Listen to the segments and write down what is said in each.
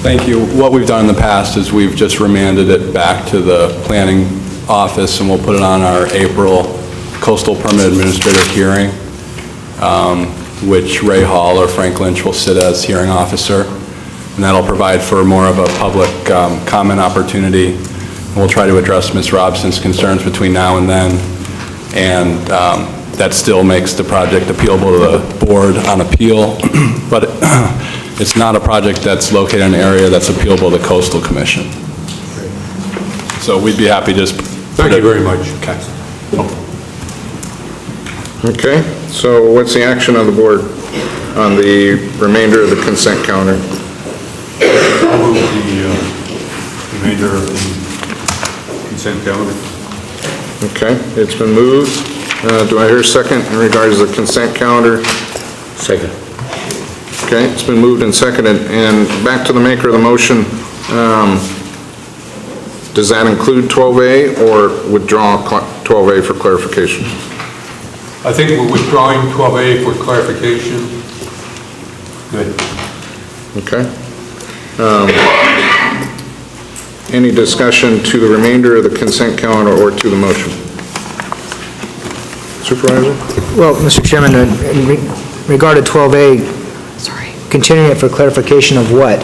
Thank you. What we've done in the past is we've just remanded it back to the planning office, and we'll put it on our April coastal permit administrative hearing, which Ray Hall or Frank Lynch will sit as hearing officer. And that'll provide for more of a public comment opportunity. And we'll try to address Ms. Robson's concerns between now and then. And that still makes the project appealable to the board on appeal. But it's not a project that's located in an area that's appealable to the Coastal Commission. So we'd be happy to just... Thank you very much. Okay. Okay, so what's the action of the board on the remainder of the consent calendar? I'll move the remainder of the consent calendar. Okay, it's been moved. Do I hear a second in regards to the consent calendar? Second. Okay, it's been moved and seconded. And back to the maker of the motion, does that include 12A or withdraw 12A for clarification? I think we're withdrawing 12A for clarification. Good. Okay. Any discussion to the remainder of the consent calendar or to the motion? Supervisor? Well, Mr. Chairman, in regard to 12A, continuing it for clarification of what?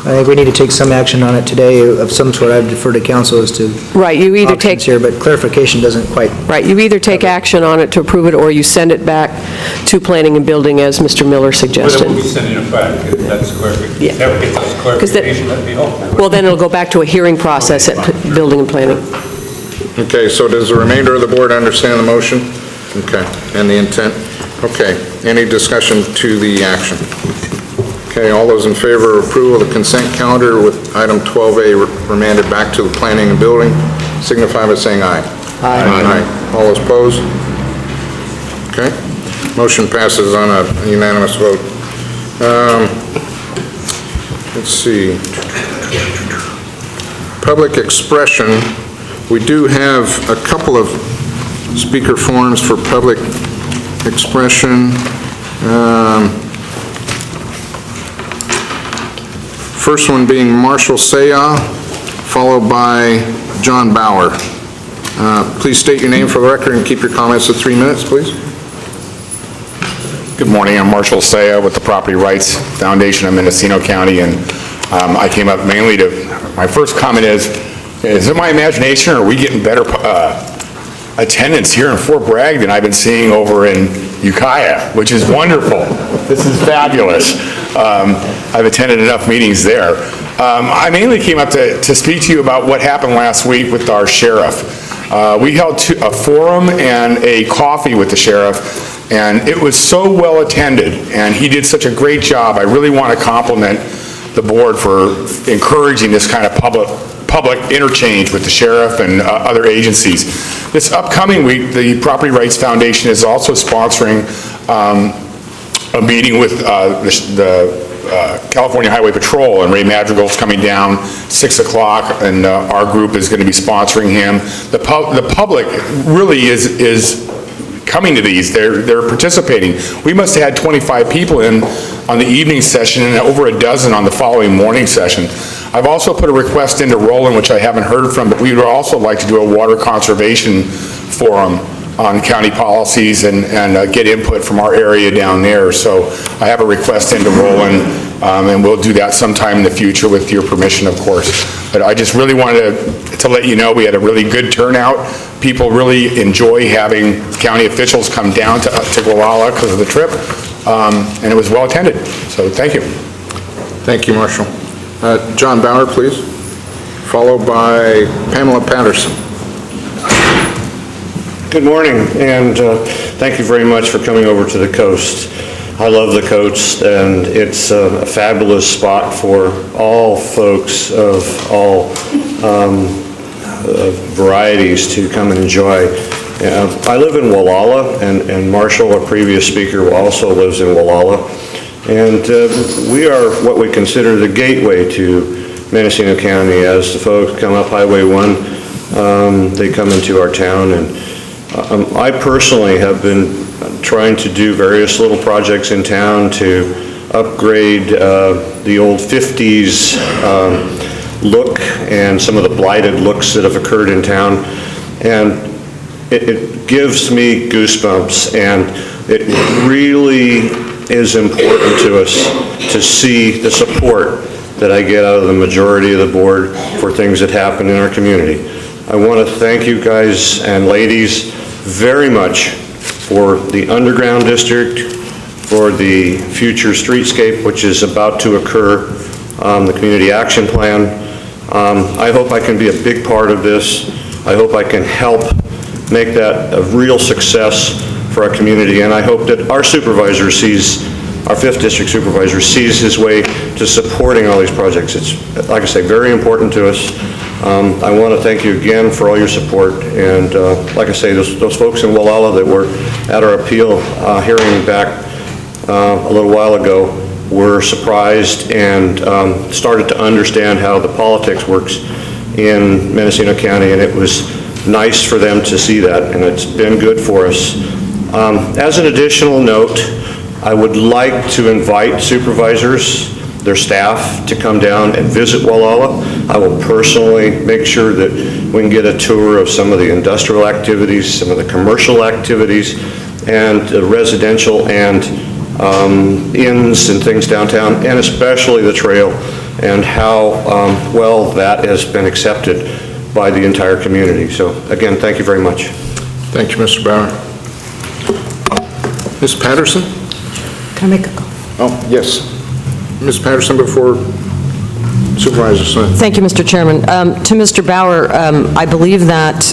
I think we need to take some action on it today of some sort. I would defer to council as to Right, you either take options here, but clarification doesn't quite. Right, you either take action on it to approve it, or you send it back to planning and building, as Mr. Miller suggested. We'll be sending it back. That's clarification. Yeah. That gets us clarification. That'd be helpful. Well, then it'll go back to a hearing process at building and planning. Okay, so does the remainder of the board understand the motion? Okay, and the intent? Okay, any discussion to the action? Okay, all those in favor of approval of the consent calendar with item 12A remanded back to the planning and building, signify by saying aye. Aye. Aye. All those opposed? Okay, motion passes on a unanimous vote. Let's see. Public expression. We do have a couple of speaker forms for public expression. First one being Marshall Sayah, followed by John Bauer. Please state your name for the record and keep your comments to 3 minutes, please. Good morning, I'm Marshall Sayah with the Property Rights Foundation of Mendocino County, and I came up mainly to, my first comment is it my imagination, or are we getting better attendance here in Fort Bragg than I've been seeing over in Ukiah, which is wonderful. This is fabulous. I've attended enough meetings there. I mainly came up to speak to you about what happened last week with our sheriff. We held a forum and a coffee with the sheriff, and it was so well attended, and he did such a great job. I really want to compliment the board for encouraging this kind of public interchange with the sheriff and other agencies. This upcoming week, the Property Rights Foundation is also sponsoring a meeting with the California Highway Patrol, and Ray Madrigal's coming down 6 o'clock, and our group is going to be sponsoring him. The public really is coming to these. They're participating. We must have had 25 people in on the evening session and over a dozen on the following morning session. I've also put a request into Roland, which I haven't heard from, but we would also like to do a water conservation forum on county policies and get input from our area down there. So I have a request into Roland, and we'll do that sometime in the future with your permission, of course. But I just really wanted to let you know we had a really good turnout. People really enjoy having county officials come down to Gualala because of the trip, and it was well attended. So thank you. Thank you, Marshall. John Bauer, please, followed by Pamela Patterson. Good morning, and thank you very much for coming over to the coast. I love the coast, and it's a fabulous spot for all folks of all varieties to come and enjoy. I live in Gualala, and Marshall, a previous speaker, also lives in Gualala, and we are what we consider the gateway to Mendocino County. As the folks come up Highway 1, they come into our town, and I personally have been trying to do various little projects in town to upgrade the old 50s look and some of the blighted looks that have occurred in town. And it gives me goosebumps, and it really is important to us to see the support that I get out of the majority of the board for things that happen in our community. I want to thank you guys and ladies very much for the underground district, for the future streetscape, which is about to occur, the community action plan. I hope I can be a big part of this. I hope I can help make that a real success for our community, and I hope that our supervisor sees, our 5th District Supervisor sees his way to supporting all these projects. It's, like I say, very important to us. I want to thank you again for all your support, and like I say, those folks in Wallala that were at our appeal hearing back a little while ago were surprised and started to understand how the politics works in Mendocino County, and it was nice for them to see that, and it's been good for us. As an additional note, I would like to invite supervisors, their staff, to come down and visit Wallala. I will personally make sure that we can get a tour of some of the industrial activities, some of the commercial activities, and the residential and inns and things downtown, and especially the trail, and how well that has been accepted by the entire community. So again, thank you very much. Thank you, Mr. Bauer. Ms. Patterson? Can I make a call? Oh, yes. Ms. Patterson before Supervisor Smith. Thank you, Mr. Chairman. To Mr. Bauer, I believe that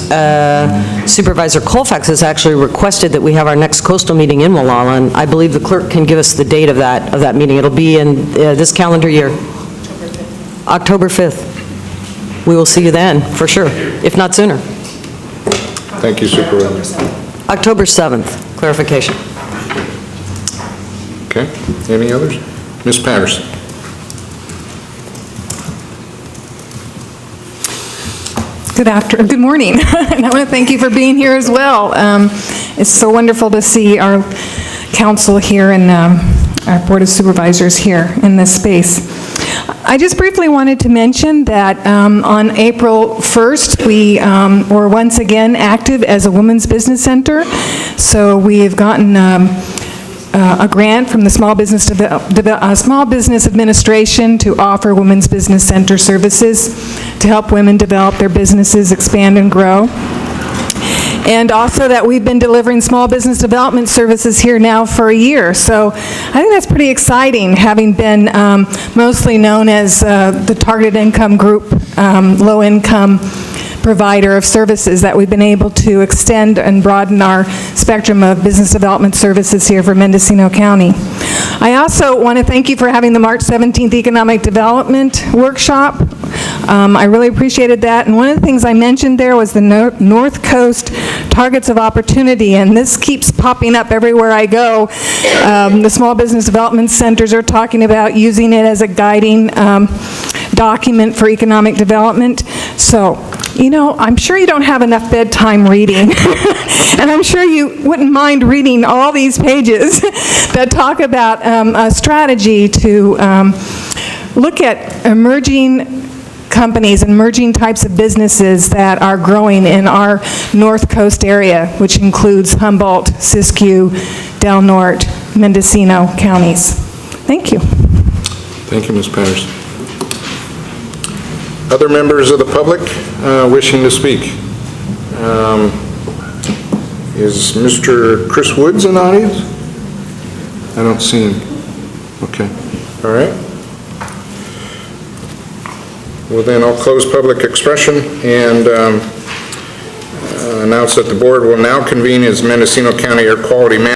Supervisor Colfax has actually requested that we have our next coastal meeting in Wallala, and I believe the clerk can give us the date of that meeting. It'll be in this calendar year. October 5th. We will see you then, for sure, if not sooner. Thank you, Supervisor. October 7th, clarification. Okay, any others? Ms. Patterson? Good morning, and I want to thank you for being here as well. It's so wonderful to see our council here and our Board of Supervisors here in this space. I just briefly wanted to mention that on April 1st, we were once again active as a women's business center. So we have gotten a grant from the Small Business Administration to offer Women's Business Center services to help women develop their businesses, expand and grow. And also that we've been delivering small business development services here now for a year. So I think that's pretty exciting, having been mostly known as the targeted income group, low-income provider of services, that we've been able to extend and broaden our spectrum of business development services here for Mendocino County. I also want to thank you for having the March 17th Economic Development Workshop. I really appreciated that, and one of the things I mentioned there was the North Coast Targets of Opportunity, and this keeps popping up everywhere I go. The small business development centers are talking about using it as a guiding document for economic development. So, you know, I'm sure you don't have enough bedtime reading, and I'm sure you wouldn't mind reading all these pages that talk about a strategy to look at emerging companies, emerging types of businesses that are growing in our North Coast area, which includes Humboldt, Siskiyou, Del Norte, Mendocino counties. Thank you. Thank you, Ms. Patterson. Other members of the public wishing to speak? Is Mr. Chris Woods in the audience? I don't see him. Okay. All right. Well, then I'll close public expression and announce that the board will now convene as Mendocino County Air Quality Management